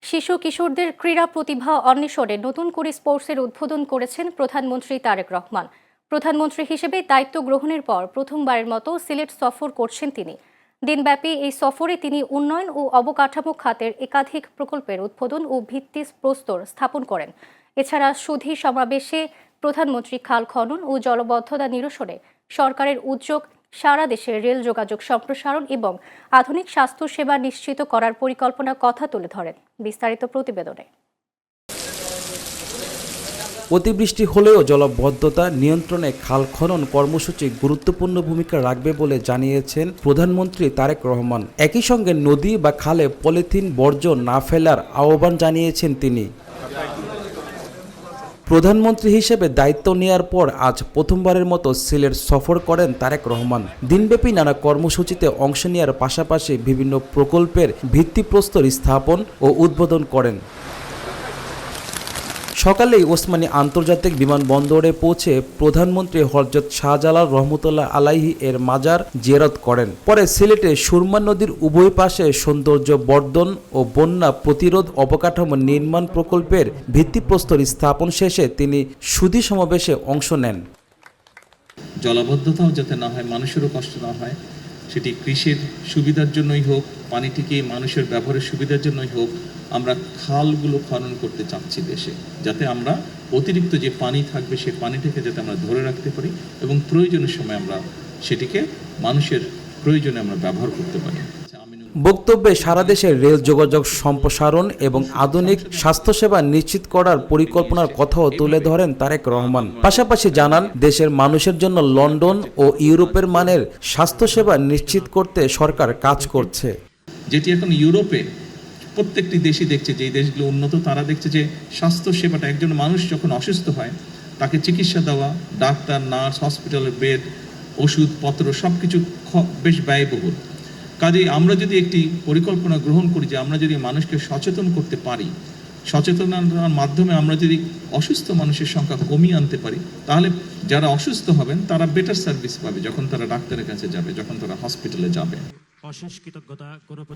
শিশু কিশোরদের ক্রীড়া প্রতিভা অন্বেষণে নতুন করে স্পোর্টসের উদ্বোধন করেছেন প্রধানমন্ত্রী তারেক রহমান। প্রধানমন্ত্রী হিসেবে দায়িত্ব গ্রহণের পর প্রথমবারের মতো সিলেট সফর করছেন তিনি। দিনব্যাপী এই সফরে তিনি উন্নয়ন ও অবকাঠামো খাতের একাধিক প্রকল্পের উদ্বোধন ও ভিত্তিপ্রস্তর স্থাপন করেন। এছাড়া সুধী সমাবেশে প্রধানমন্ত্রী খাল খনন ও জলবদ্ধতা নিরসনে সরকারের উদ্যোগ, সারা দেশে রেল যোগাযোগ সম্প্রসারণ এবং আধুনিক স্বাস্থ্যসেবা নিশ্চিত করার পরিকল্পনার কথা তুলে ধরেন। বিস্তারিত প্রতিবেদনে। অতিবৃষ্টি হলেও জলবদ্ধতা নিয়ন্ত্রণে খাল খনন কর্মসূচি গুরুত্বপূর্ণ ভূমিকা রাখবে বলে জানিয়েছেন প্রধানমন্ত্রী তারেক রহমান। একই সঙ্গে নদী বা খালে পলিথিন বর্জ্য না ফেলার আহ্বান জানিয়েছেন তিনি। প্রধানমন্ত্রী হিসেবে দায়িত্ব নেয়ার পর আজ প্রথমবারের মতো সিলেট সফর করেন তারেক রহমান। দিনব্যাপী নানা কর্মসূচিতে অংশ নেওয়ার পাশাপাশি বিভিন্ন প্রকল্পের ভিত্তিপ্রস্তর স্থাপন ও উদ্বোধন করেন। সকালেই ওসমানী আন্তর্জাতিক বিমানবন্দরে পৌঁছে প্রধানমন্ত্রী হযরত শাহজালাল রহমতুল্লাহ আলাইহি এর মাজার জিয়ারত করেন। পরে সিলেটে সুরমা নদীর উভয় পাশে সৌন্দর্য বর্ধন ও বন্যা প্রতিরোধ অবকাঠামো নির্মাণ প্রকল্পের ভিত্তিপ্রস্তর স্থাপন শেষে তিনি সুধী সমাবেশে অংশ নেন। জলাবদ্ধতাও যাতে না হয়, মানুষেরও কষ্ট না হয়, সেটি কৃষির সুবিধার জন্যই হোক, পানিটিকে মানুষের ব্যবহারের সুবিধার জন্যই হোক, আমরা খালগুলো খনন করতে চাচ্ছি দেশে, যাতে আমরা অতিরিক্ত যে পানি থাকবে সেই পানিটাকে যাতে আমরা ধরে রাখতে পারি এবং প্রয়োজনের সময় আমরা সেটিকে মানুষের প্রয়োজনে আমরা ব্যবহার করতে পারি। বক্তব্যে সারা দেশে রেল যোগাযোগ সম্প্রসারণ এবং আধুনিক স্বাস্থ্যসেবা নিশ্চিত করার পরিকল্পনার কথাও তুলে ধরেন তারেক রহমান। পাশাপাশি জানান, দেশের মানুষের জন্য লন্ডন ও ইউরোপের মানের স্বাস্থ্যসেবা নিশ্চিত করতে সরকার কাজ করছে। যেটি এখন ইউরোপে প্রত্যেকটি দেশই দেখছে, যে দেশগুলো উন্নত তারা দেখছে যে স্বাস্থ্যসেবাটা, একজন মানুষ যখন অসুস্থ হয় তাকে চিকিৎসা দেওয়া, ডাক্তার, নার্স, হসপিটালের বেড, ওষুধপত্র সবকিছু বেশ ব্যয়বহুল। কাজেই আমরা যদি একটি পরিকল্পনা গ্রহণ করি যে আমরা যদি মানুষকে সচেতন করতে পারি, সচেতনতার মাধ্যমে আমরা যদি অসুস্থ মানুষের সংখ্যা কমিয়ে আনতে পারি, তাহলে যারা অসুস্থ হবেন তারা বেটার সার্ভিস পাবে যখন তারা ডাক্তারের কাছে যাবে, যখন তারা হসপিটালে যাবে।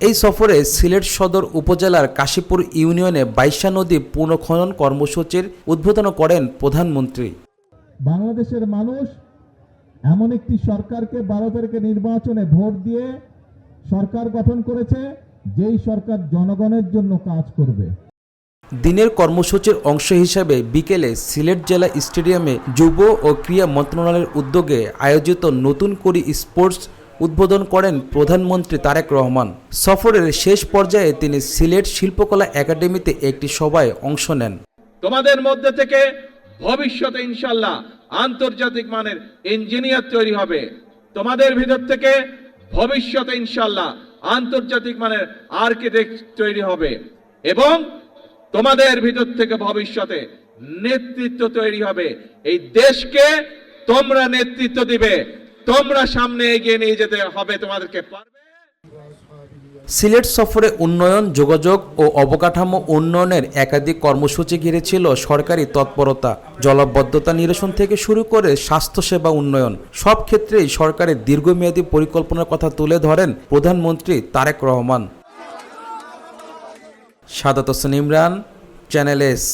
এই সফরে সিলেট সদর উপজেলার কাশীপুর ইউনিয়নে বাইশা নদী পুনঃখনন কর্মসূচির উদ্বোধন করেন প্রধানমন্ত্রী। বাংলাদেশের মানুষ এমন একটি সরকারকে 12 তারিখে নির্বাচনে ভোট দিয়ে সরকার গঠন করেছে, যেই সরকার জনগণের জন্য কাজ করবে। দিনের কর্মসূচির অংশ হিসেবে বিকেলে সিলেট জেলা স্টেডিয়ামে যুব ও ক্রীড়া মন্ত্রণালয়ের উদ্যোগে আয়োজিত নতুন করে স্পোর্টস উদ্বোধন করেন প্রধানমন্ত্রী তারেক রহমান। সফরের শেষ পর্যায়ে তিনি সিলেট শিল্পকলা একাডেমিতে একটি সভায় অংশ নেন। তোমাদের মধ্যে থেকে ভবিষ্যতে ইনশাআল্লাহ আন্তর্জাতিক মানের ইঞ্জিনিয়ার তৈরি হবে, তোমাদের ভিতর থেকে ভবিষ্যতে ইনশাআল্লাহ আন্তর্জাতিক মানের আর্কিটেক্ট তৈরি হবে এবং তোমাদের ভিতর থেকে ভবিষ্যতে নেতৃত্ব তৈরি হবে। এই দেশকে তোমরা নেতৃত্ব দিবে, তোমরা সামনে এগিয়ে নিয়ে যেতে হবে, তোমাদেরকে পারবে। সিলেট সফরে উন্নয়ন, যোগাযোগ ও অবকাঠামো উন্নয়নের একাধিক কর্মসূচি ঘিরে ছিল সরকারি তৎপরতা। জলাবদ্ধতা নিরসন থেকে শুরু করে স্বাস্থ্যসেবা উন্নয়ন, সব ক্ষেত্রেই সরকারের দীর্ঘমেয়াদী পরিকল্পনার কথা তুলে ধরেন প্রধানমন্ত্রী তারেক রহমান। Sadat Hossain Imran, Channel S.